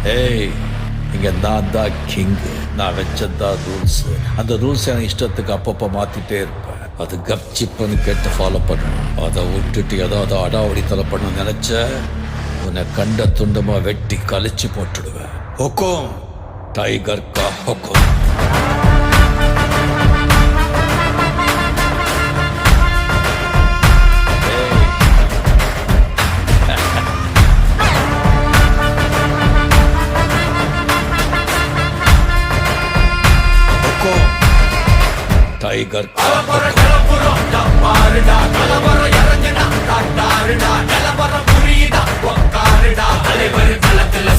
ஏய், இங்க நான் தான் கிங்கு. நான் வச்சதான் ரூல்ஸ். அந்த ரூல்ஸ் எனக்கு இஷ்டத்துக்கு அப்பப்போ மாத்திட்டே இருப்பேன். அது கப்சிப்புன்னு கேட்டு ஃபாலோ பண்ணணும். அதை விட்டுட்டு ஏதாவது அடாவடித்தலை பண்ண நினைச்ச உன்னை கண்ட துண்டமா வெட்டி கழிச்சு போட்டுடுவேன். ஹொக்கும், டைகர் கா ஹொக்கும். டைகர் புரியுதா தலைவர் களத்துல